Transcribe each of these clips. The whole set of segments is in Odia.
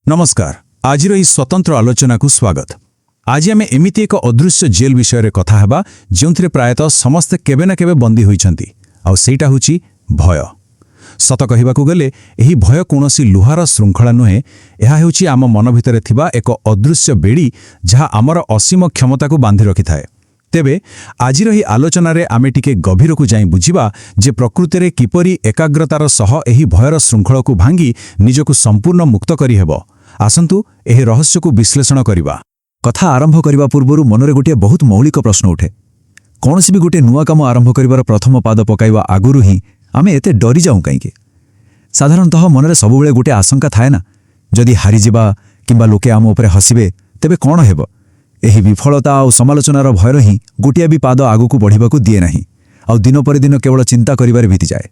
नमस्कार। आज स्वतंत्र आलोचना को स्वागत। आज आम एमती एक अदृश्य जेल विषय में कथा हेबा जो प्रायतः समस्ते केबे ना केबे बंदी होइछंती आउ सेटा होछि भय। सत कहिबाकू गले एही भय कोनोसी लुहार श्रृंखला नुहे, एहा हेउछि आम मन भितरे थिबा एक अदृश्य बेड़ी जहा आमर असीम क्षमता को बांधि रखिथाए। तेबे आजिर ही आलोचना रे आमे टिके गभीर को जाई बुझिबा जे प्रकृति रे किपरि एकाग्रतार सह एही भयर श्रृंखला को भांगी निजको संपूर्ण मुक्त करि हेबो। आसंतु एही रहस्य को विश्लेषण करिबा। कथा आरंभ करिबा पूर्वरु मनरे गोटे बहुत मौलिक प्रश्न उठे। कोनसी भी गोटे नुआ काम आरंभ करिवार प्रथम पाद पकाइबा आगुरु ही आमे एते डरी जाऊ काईके? साधारणतः मनरे सबुबेले गोटे आशंका थाए ना, जदि हारि जिबा किंबा लोके आम उपरे हसिबे तेबे कोन हेबो? एही विफलता और समालोचनार भयर ही गोटिया भी पाद आगुकू बढ़िबाकू दिए नाही और दिन पर दिन केवल चिंता करिबारे भीति जाए।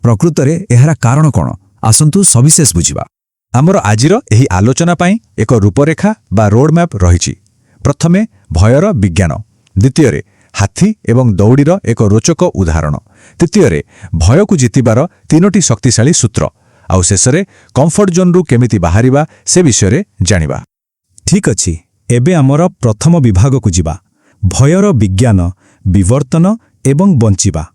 प्रकृतरे एहारा कारण कोन? आसंतु सविशेष बुझिबा। आमर आजिर एही आलोचना पाई एक रूपरेखा बा रोड मैप रहिछि। प्रथमे भयर विज्ञान, द्वितीय हाथी एवं दौड़ीर एक रोचक उदाहरण, तृतीय भय को जितिबार तीनोटी शक्तिशाली सूत्र, आउ शेषरे कंफर्ट जोन रु केमिति बाहरिबा से विषय जानिबा। ठीक अछि, एबे आमर प्रथम विभाग को जिबा। भयर विज्ञान, विवर्तन एवं बंचिबा।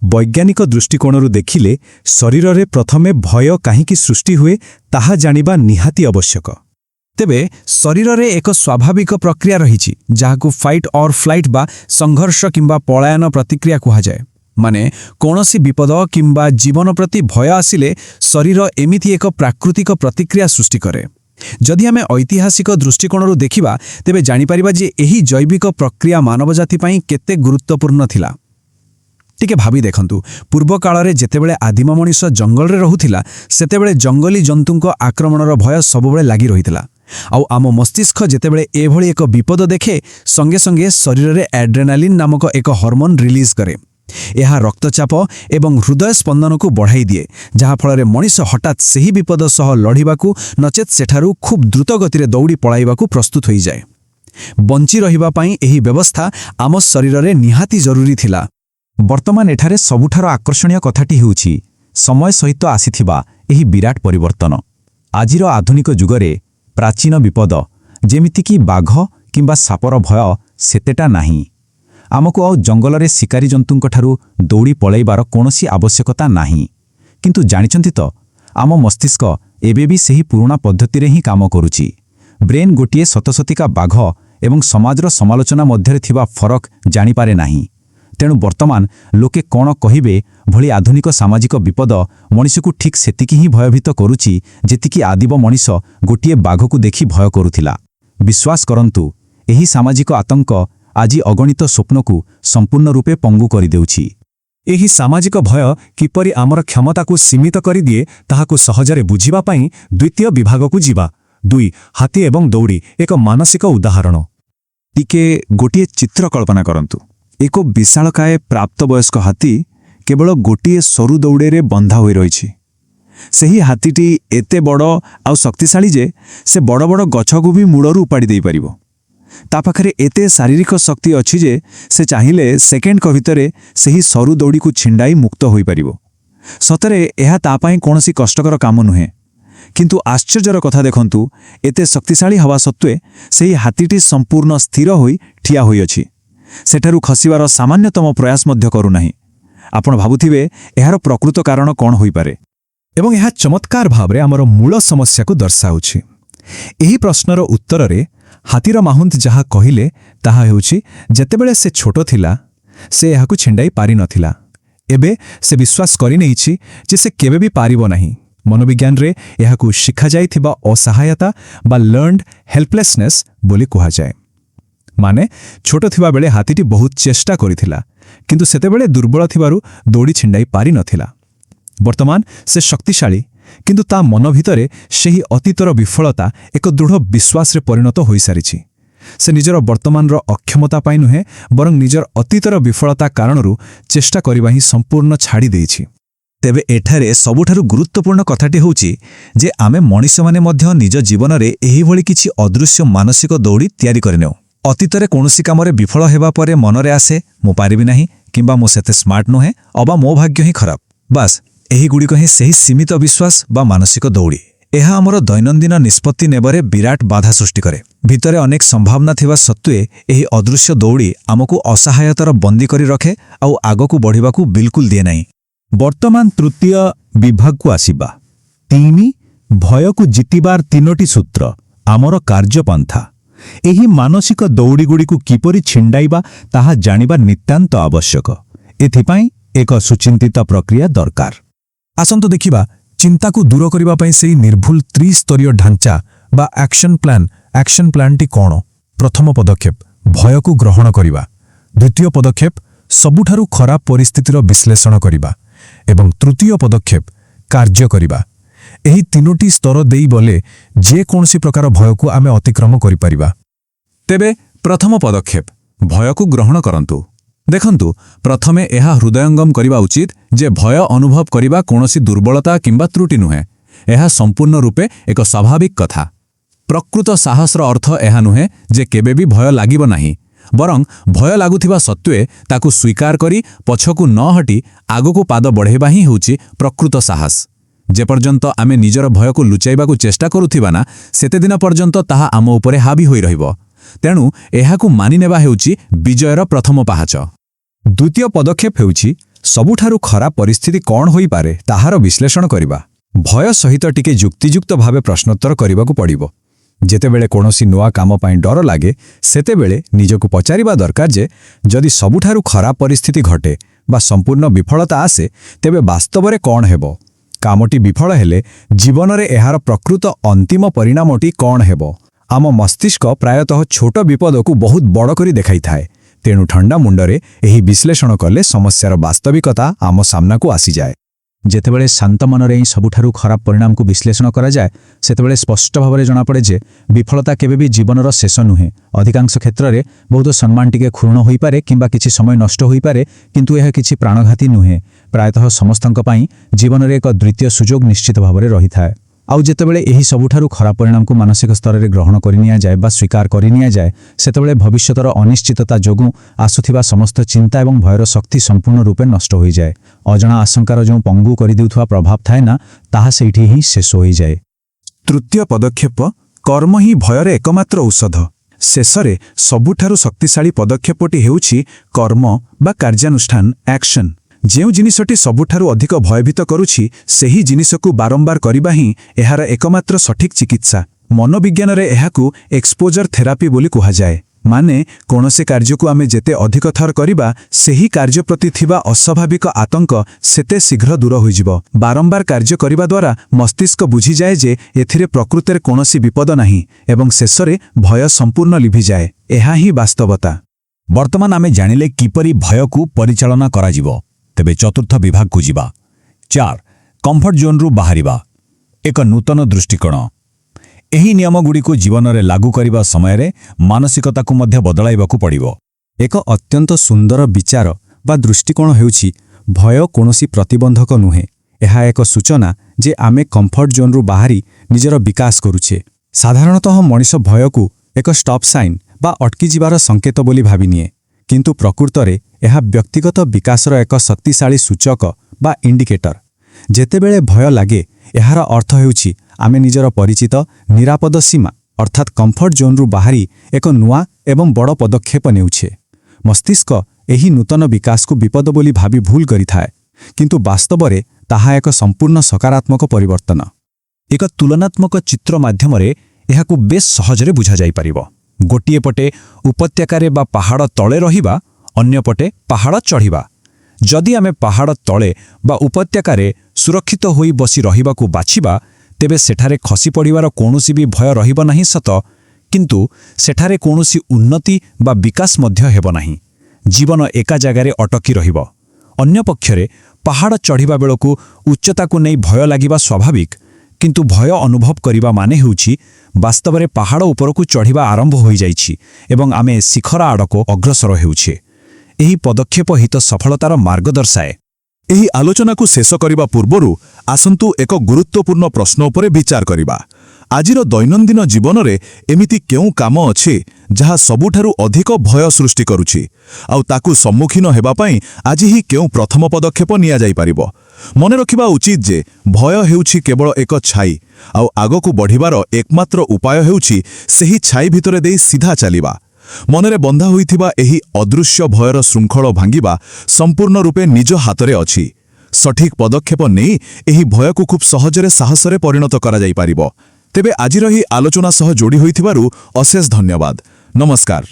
वैज्ञानिक दृष्टिकोणरू देखिले शरीर रे प्रथमे भय काहीकि सृष्टि हुए ताहा जानिबा निहाती आवश्यक। तेबे शरीर रे एक स्वाभाविक प्रक्रिया रहिछि जाहाकू फाइट और फ्लाइट बा संघर्ष किंबा पलायन प्रतिक्रिया कुहा जाए। माने कोनोसी विपद किंबा जीवन प्रति भय आसिले शरीर एमिति एक प्राकृतिक प्रतिक्रिया सृष्टि करे। जदि आमे ऐतिहासिक दृष्टिकोणरू देखिबा तेबे जानि परिबा जे एही जैविक प्रक्रिया मानव जाति पई केते गुरुत्वपूर्ण थिला। टिके भाबी देखंतु, पूर्व काଳରେ जेतेबेले आदिम मनुष्य जंगल रे रहुथिला सेतेबेले जंगली जंतुंको आक्रमणर भय सबुबेले लागि रहिथिला। आउ आम मस्तिष्क जेतेबेले एभଳି एक विपद देखे संगे संगे शरीर रे एड्रेनालिन नामक एक हार्मोन रिलीज करे। यह रक्तचाप एवं हृदय स्पंदन को बढ़ाई दिए, जहाँ फल मनीष हठात सही विपद सह लड़िबाकू नचेत सेठारू खूब द्रुत गति रे दौड़ी पलाइबाकू प्रस्तुत होई जाए। बंची रहिबा पई एही व्यवस्था आम शरीर रे निहाती जरूरी थिला। वर्तमान एठारे सबुठार आकर्षणीय कथाटी हेउछि समय सहित आसीथिबा एही विराट परिवर्तन। आजिर आधुनिक जुगरे प्राचीन विपद जेमितिकी बाघ किंबा सापर भय सेतेटा नाही। आमको आउ जंगल रे शिकारी जंतुंक ठारू दौड़ी पलाइबार कोनोसी आवश्यकता नाही। किंतु जानिचंती तो आम मस्तिष्क एबे भी सही पुराना पद्धति रे ही काम करूछि। ब्रेन गोटिए शतशतिका बाघ एवं समाजर समालोचना मध्यरे थिबा फरक जानि पारे नाही। तेणु वर्तमान लोके कौन कहिबे भली आधुनिक सामाजिक विपद मनीष को ठीक सेतिकी ही भयभीत करुछि जेतिकी आदिव मनीष गोटिए बाघ को देखि भय करुथिला। विश्वास करंतु, एही सामाजिक आतंक आज अगणित स्वप्न को संपूर्ण रूपे पंगु करि देउछि। एही सामाजिक भय किपरि आमर क्षमता को सीमित करि दिए ताहाको सहजरे बुझिबा पई द्वितीय विभाग को जिबा। 2 हाथी एवं दौड़ी एक मानसिक उदाहरण। टिके गोटिए चित्र कल्पना करंतु। एक विशालकाय प्राप्तवयस्क हाथी केवल गोटिए सरु दौड़े रे बंधा होई रहिछि। सेही हाथीटी एते बड़ आ शक्तिशाली जे से बड़ बड़ गछ को भी मूलरू उपाड़ी देई परिबो। ता पाखरे एते शारीरिक शक्ति अछि जे से चाहिले सेकेंड क भितरे सेही सरु दौड़ी को छिंडाई मुक्त होई परिबो। सतरे एहा ता पई कोनोसी कष्टकर काम नुहे। किंतु आश्चर्यर कथा देखंतु, एते शक्तिशाली हवा सत्वे सेही हाथीटी संपूर्ण स्थिर होई ठिया होई अछि। सेठारू खसिबार सामान्यतम प्रयास मध्य करू नाही। आपण भाबुथिबे एहार प्रकृत कारण कोन होई पारे? एवं यह चमत्कार भावरे आमर मूल समस्या को दर्शाउछि। एही प्रश्नर उत्तर रे हाथीर माहुंत जहा कहिले ताहा हेउछि जेतेबेले से छोटो थिला से एहाकू छिंडाई पारि नथिला। एबे से विश्वास करि नैछि जे से केबे भी पारिबो नाही। मनोविज्ञान रे एहाकू शिखा जाइथिबा असहायता बा लर्नड हेल्पलेसनेस बोली कुहा जाए। माने छोटो थिबा बेले हाथीटी बहुत चेष्टा करिथिला किंतु सेतेबेले दुर्बल थिबारु दौड़ी छिंडाई पारि नथिला। वर्तमान से शक्तिशाली किंतु ता मन भितरे सेही अतीतर विफलता एक दृढ़ विश्वास रे परिणत होई सारिछि। से निजर वर्तमान रो अक्षमता पाई नुहे बरं निजर अतीतर विफलता कारणरू चेष्टा करिबा ही संपूर्ण छाड़ी देइछि। तेबे एठारे सबुठारु गुरुत्वपूर्ण कथाटी होउछि जे आमे मनुष्य माने मध्य निज जीवन रे एही भली किछि अदृश्य मानसिक दौड़ी तयारी करिनेउ। अतीतरे कोनोसी कामरे विफल हेबा परे मनरे आसे मो पारिबि नाही किंबा मो सेते स्मार्ट नुहे अबा मो भाग्य ही खराब। बास एही गुड़िक ही सही सीमित विश्वास बा मानसिक दौड़ी। ଏହା ଆମର ଦୈନନ୍ଦିନ ନିଷ୍ପତ୍ତି ନେବାରେ ବିରାଟ ବାଧା ସୃଷ୍ଟି କରେ। ଭିତରେ ଅନେକ ସମ୍ଭାବନା ଥିବା ସତ୍ତ୍ୱେ ଏହି ଅଦୃଶ୍ୟ ଦୌଡ଼ି ଆମକୁ ଅସହାୟତାର ବନ୍ଦୀ କରି ରଖେ ଆଉ ଆଗକୁ ବଢ଼ିବାକୁ ବିଲକୁଲ ଦିଏ ନାହିଁ। ବର୍ତ୍ତମାନ ତୃତୀୟ ବିଭାଗକୁ ଆସିବା। 3 ଭୟକୁ ଜିତିବାର 3ଟି ସୂତ୍ର ଆମର କାର୍ଯ୍ୟପନ୍ଥା। ଏହି ମାନସିକ ଦୌଡ଼ିଗୁଡ଼ିକୁ କିପରି ଛିଣ୍ଡାଇବା ତାହା ଜାଣିବା ନିତାନ୍ତ ଆବଶ୍ୟକ। ଏଥିପାଇଁ ଏକ ସୁଚିନ୍ତିତ ପ୍ରକ୍ରିୟା ଦରକାର। ଆସନ୍ତୁ ଦେଖିବା ଚିନ୍ତାକୁ ଦୂର କରିବା ପାଇଁ ସେହି ନିର୍ଭୁଲ ତ୍ରିସ୍ତରୀୟ ଢାଞ୍ଚା ବା ଆକ୍ସନ ପ୍ଲାନ୍ଟି କ'ଣ। ପ୍ରଥମ ପଦକ୍ଷେପ ଭୟକୁ ଗ୍ରହଣ କରିବା। ଦ୍ୱିତୀୟ ପଦକ୍ଷେପ ସବୁଠାରୁ ଖରାପ ପରିସ୍ଥିତିର ବିଶ୍ଳେଷଣ କରିବା ଏବଂ ତୃତୀୟ ପଦକ୍ଷେପ କାର୍ଯ୍ୟ କରିବା। ଏହି 3ଟି ସ୍ତର ଦେଇ ଗଲେ ଯେକୌଣସି ପ୍ରକାର ଭୟକୁ ଆମେ ଅତିକ୍ରମ କରିପାରିବା। ତେବେ ପ୍ରଥମ ପଦକ୍ଷେପ ଭୟକୁ ଗ୍ରହଣ କରନ୍ତୁ। ଦେଖନ୍ତୁ, ପ୍ରଥମେ ଏହା ହୃଦୟଙ୍ଗମ କରିବା ଉଚିତ ଯେ ଭୟ ଅନୁଭବ କରିବା କୌଣସି ଦୁର୍ବଳତା କିମ୍ବା ତ୍ରୁଟି ନୁହେଁ। ଏହା ସମ୍ପୂର୍ଣ୍ଣ ରୂପେ ଏକ ସ୍ୱାଭାବିକ କଥା। ପ୍ରକୃତ ସାହସର ଅର୍ଥ ଏହା ନୁହେଁ ଯେ କେବେ ବି ଭୟ ଲାଗିବ ନାହିଁ, ବରଂ ଭୟ ଲାଗୁଥିବା ସତ୍ତ୍ୱେ ତାକୁ ସ୍ୱୀକାର କରି ପଛକୁ ନ ହଟି ଆଗକୁ ପାଦ ବଢ଼ାଇବା ହିଁ ହେଉଛି ପ୍ରକୃତ ସାହସ। ଯେପର୍ଯ୍ୟନ୍ତ ଆମେ ନିଜର ଭୟକୁ ଲୁଚାଇବାକୁ ଚେଷ୍ଟା କରୁଥିବା ନା, ସେତେଦିନ ପର୍ଯ୍ୟନ୍ତ ତାହା ଆମ ଉପରେ ହାବି ହୋଇ ରହିବ। ତେଣୁ ଏହାକୁ ମାନିନେବା ହେଉଛି ବିଜୟର ପ୍ରଥମ ପାହାଚ। ଦ୍ୱିତୀୟ ପଦକ୍ଷେପ ହେଉଛି ସବୁଠାରୁ ଖରାପ ପରିସ୍ଥିତି କ'ଣ ହୋଇପାରେ ତାହାର ବିଶ୍ଳେଷଣ କରିବା। ଭୟ ସହିତ ଟିକେ ଯୁକ୍ତିଯୁକ୍ତ ଭାବେ ପ୍ରଶ୍ନୋତ୍ତର କରିବାକୁ ପଡ଼ିବ। ଯେତେବେଳେ କୌଣସି ନୂଆ କାମ ପାଇଁ ଡର ଲାଗେ, ସେତେବେଳେ ନିଜକୁ ପଚାରିବା ଦରକାର ଯେ ଯଦି ସବୁଠାରୁ ଖରାପ ପରିସ୍ଥିତି ଘଟେ ବା ସମ୍ପୂର୍ଣ୍ଣ ବିଫଳତା ଆସେ, ତେବେ ବାସ୍ତବରେ କ'ଣ ହେବ? କାମଟି ବିଫଳ ହେଲେ ଜୀବନରେ ଏହାର ପ୍ରକୃତ ଅନ୍ତିମ ପରିଣାମଟି କ'ଣ ହେବ? ଆମ ମସ୍ତିଷ୍କ ପ୍ରାୟତଃ ଛୋଟ ବିପଦକୁ ବହୁତ ବଡ଼ କରି ଦେଖାଇଥାଏ। ତେଣୁ ଥଣ୍ଡା ମୁଣ୍ଡରେ ଏହି ବିଶ୍ଳେଷଣ କଲେ ସମସ୍ୟାର ବାସ୍ତବିକତା ଆମ ସାମ୍ନାକୁ ଆସିଯାଏ। ଯେତେବେଳେ ଶାନ୍ତ ମନରେ ଏହି ସବୁଠାରୁ ଖରାପ ପରିଣାମକୁ ବିଶ୍ଳେଷଣ କରାଯାଏ, ସେତେବେଳେ ସ୍ପଷ୍ଟ ଭାବରେ ଜଣାପଡ଼େ ଯେ ବିଫଳତା କେବେ ବି ଜୀବନର ଶେଷ ନୁହେଁ। ଅଧିକାଂଶ କ୍ଷେତ୍ରରେ ବହୁତ ସମ୍ମାନ ଟିକେ କ୍ଷୁଣ୍ଣ ହୋଇପାରେ କିମ୍ବା କିଛି ସମୟ ନଷ୍ଟ ହୋଇପାରେ, କିନ୍ତୁ ଏହା କିଛି ପ୍ରାଣଘାତୀ ନୁହେଁ। ପ୍ରାୟତଃ ସମସ୍ତଙ୍କ ପାଇଁ ଜୀବନରେ ଏକ ଦ୍ୱିତୀୟ ସୁଯୋଗ ନିଶ୍ଚିତ ଭାବରେ ରହିଥାଏ। ଆଉ ଯେତେବେଳେ ଏହି ସବୁଠାରୁ ଖରାପ ପରିଣାମକୁ ମାନସିକ ସ୍ତରରେ ଗ୍ରହଣ କରିନିଆଯାଏ ବା ସ୍ୱୀକାର କରିନିଆଯାଏ, ସେତେବେଳେ ଭବିଷ୍ୟତର ଅନିଶ୍ଚିତତା ଯୋଗୁଁ ଆସୁଥିବା ସମସ୍ତ ଚିନ୍ତା ଏବଂ ଭୟର ଶକ୍ତି ସମ୍ପୂର୍ଣ୍ଣ ରୂପେ ନଷ୍ଟ ହୋଇଯାଏ। ଅଜଣା ଆଶଙ୍କାର ଯେଉଁ ପଙ୍ଗୁ କରିଦେଉଥିବା ପ୍ରଭାବ ଥାଏ ନା, ତାହା ସେଇଠି ହିଁ ଶେଷ ହୋଇଯାଏ। ତୃତୀୟ ପଦକ୍ଷେପ କର୍ମ ହିଁ ଭୟର ଏକମାତ୍ର ଔଷଧ। ଶେଷରେ ସବୁଠାରୁ ଶକ୍ତିଶାଳୀ ପଦକ୍ଷେପଟି ହେଉଛି କର୍ମ ବା କାର୍ଯ୍ୟାନୁଷ୍ଠାନ, ଆକ୍ସନ। ଯେଉଁ ଜିନିଷଟି ସବୁଠାରୁ ଅଧିକ ଭୟଭୀତ କରୁଛି, ସେହି ଜିନିଷକୁ ବାରମ୍ବାର କରିବା ହିଁ ଏହାର ଏକମାତ୍ର ସଠିକ୍ ଚିକିତ୍ସା। ମନୋବିଜ୍ଞାନରେ ଏହାକୁ ଏକ୍ସପୋଜର ଥେରାପି ବୋଲି କୁହାଯାଏ। ମାନେ କୌଣସି କାର୍ଯ୍ୟକୁ ଆମେ ଯେତେ ଅଧିକ ଥର କରିବା, ସେହି କାର୍ଯ୍ୟ ପ୍ରତି ଥିବା ଅସ୍ୱାଭାବିକ ଆତଙ୍କ ସେତେ ଶୀଘ୍ର ଦୂର ହୋଇଯିବ। ବାରମ୍ବାର କାର୍ଯ୍ୟ କରିବା ଦ୍ୱାରା ମସ୍ତିଷ୍କ ବୁଝିଯାଏ ଯେ ଏଥିରେ ପ୍ରକୃତରେ କୌଣସି ବିପଦ ନାହିଁ ଏବଂ ଶେଷରେ ଭୟ ସମ୍ପୂର୍ଣ୍ଣ ଲିଭିଯାଏ। ଏହା ହିଁ ବାସ୍ତବତା। ବର୍ତ୍ତମାନ ଆମେ ଜାଣିଲେ କିପରି ଭୟକୁ ପରିଚାଳନା କରାଯିବ। ତେବେ ଚତୁର୍ଥ ବିଭାଗକୁ ଯିବା। 4 କମ୍ଫର୍ଟ ଜୋନ୍ରୁ ବାହାରିବା। ଏକ ନୂତନ ଦୃଷ୍ଟିକୋଣ। ଏହି ନିୟମଗୁଡ଼ିକୁ ଜୀବନରେ ଲାଗୁ କରିବା ସମୟରେ ମାନସିକତାକୁ ମଧ୍ୟ ବଦଳାଇବାକୁ ପଡ଼ିବ। ଏକ ଅତ୍ୟନ୍ତ ସୁନ୍ଦର ବିଚାର ବା ଦୃଷ୍ଟିକୋଣ ହେଉଛି ଭୟ କୌଣସି ପ୍ରତିବନ୍ଧକ ନୁହେଁ। ଏହା ଏକ ସୂଚନା ଯେ ଆମେ କମ୍ଫର୍ଟ ଜୋନ୍ରୁ ବାହାରି ନିଜର ବିକାଶ କରୁଛେ। ସାଧାରଣତଃ ମଣିଷ ଭୟକୁ ଏକ ଷ୍ଟପ୍ ସାଇନ୍ ବା ଅଟକିଯିବାର ସଙ୍କେତ ବୋଲି ଭାବିନିଏ, କିନ୍ତୁ ପ୍ରକୃତରେ ଏହା ବ୍ୟକ୍ତିଗତ ବିକାଶର ଏକ ଶକ୍ତିଶାଳୀ ସୂଚକ ବା ଇଣ୍ଡିକେଟର। ଯେତେବେଳେ ଭୟ ଲାଗେ, ଏହାର ଅର୍ଥ ହେଉଛି ଆମେ ନିଜର ପରିଚିତ ନିରାପଦ ସୀମା ଅର୍ଥାତ୍ କମ୍ଫର୍ଟ ଜୋନ୍ରୁ ବାହାରି ଏକ ନୂଆ ଏବଂ ବଡ଼ ପଦକ୍ଷେପ ନେଉଛେ। ମସ୍ତିଷ୍କ ଏହି ନୂତନ ବିକାଶକୁ ବିପଦ ବୋଲି ଭାବି ଭୁଲ କରିଥାଏ, କିନ୍ତୁ ବାସ୍ତବରେ ତାହା ଏକ ସମ୍ପୂର୍ଣ୍ଣ ସକାରାତ୍ମକ ପରିବର୍ତ୍ତନ। ଏକ ତୁଳନାତ୍ମକ ଚିତ୍ର ମାଧ୍ୟମରେ ଏହାକୁ ବେଶ୍ ସହଜରେ ବୁଝାଯାଇପାରିବ। ଗୋଟିଏ ପଟେ ଉପତ୍ୟକାରେ ବା ପାହାଡ଼ ତଳେ ରହିବା, ଅନ୍ୟପଟେ ପାହାଡ଼ ଚଢ଼ିବା। ଯଦି ଆମେ ପାହାଡ଼ ତଳେ ବା ଉପତ୍ୟକାରେ ସୁରକ୍ଷିତ ହୋଇ ବସି ରହିବାକୁ ବାଛିବା, ତେବେ ସେଠାରେ ଖସି ପଡ଼ିବାର କୌଣସି ବି ଭୟ ରହିବ ନାହିଁ ସତ, କିନ୍ତୁ ସେଠାରେ କୌଣସି ଉନ୍ନତି ବା ବିକାଶ ମଧ୍ୟ ହେବ ନାହିଁ। ଜୀବନ ଏକା ଜାଗାରେ ଅଟକି ରହିବ। ଅନ୍ୟପକ୍ଷରେ ପାହାଡ଼ ଚଢ଼ିବା ବେଳକୁ ଉଚ୍ଚତାକୁ ନେଇ ଭୟ ଲାଗିବା ସ୍ୱାଭାବିକ, କିନ୍ତୁ ଭୟ ଅନୁଭବ କରିବା ମାନେ ହେଉଛି ବାସ୍ତବରେ ପାହାଡ଼ ଉପରକୁ ଚଢ଼ିବା ଆରମ୍ଭ ହୋଇଯାଇଛି ଏବଂ ଆମେ ଶିଖର ଆଡ଼କୁ ଅଗ୍ରସର ହେଉଛେ। ଏହି ପଦକ୍ଷେପ ହିଁ ତ ସଫଳତାର ମାର୍ଗ ଦର୍ଶାଏ। ଏହି ଆଲୋଚନାକୁ ଶେଷ କରିବା ପୂର୍ବରୁ ଆସନ୍ତୁ ଏକ ଗୁରୁତ୍ୱପୂର୍ଣ୍ଣ ପ୍ରଶ୍ନ ଉପରେ ବିଚାର କରିବା। ଆଜିର ଦୈନନ୍ଦିନ ଜୀବନରେ ଏମିତି କେଉଁ କାମ ଅଛି ଯାହା ସବୁଠାରୁ ଅଧିକ ଭୟ ସୃଷ୍ଟି କରୁଛି, ଆଉ ତାକୁ ସମ୍ମୁଖୀନ ହେବା ପାଇଁ ଆଜି ହିଁ କେଉଁ ପ୍ରଥମ ପଦକ୍ଷେପ ନିଆଯାଇପାରିବ? ମନେ ରଖିବା ଉଚିତ ଯେ ଭୟ ହେଉଛି କେବଳ ଏକ ଛାଇ ଆଉ ଆଗକୁ ବଢ଼ିବାର ଏକମାତ୍ର ଉପାୟ ହେଉଛି ସେହି ଛାଇ ଭିତରେ ଦେଇ ସିଧା ଚାଲିବା। ମନରେ ବନ୍ଧା ହୋଇଥିବା ଏହି ଅଦୃଶ୍ୟ ଭୟର ଶୃଙ୍ଖଳ ଭାଙ୍ଗିବା ସମ୍ପୂର୍ଣ୍ଣ ରୂପେ ନିଜ ହାତରେ ଅଛି। ସଠିକ୍ ପଦକ୍ଷେପ ନେଇ ଏହି ଭୟକୁ ଖୁବ୍ ସହଜରେ ସାହସରେ ପରିଣତ କରାଯାଇପାରିବ। ତେବେ ଆଜିର ଏହି ଆଲୋଚନା ସହ ଯୋଡ଼ି ହୋଇଥିବାରୁ ଅଶେଷ ଧନ୍ୟବାଦ। ନମସ୍କାର।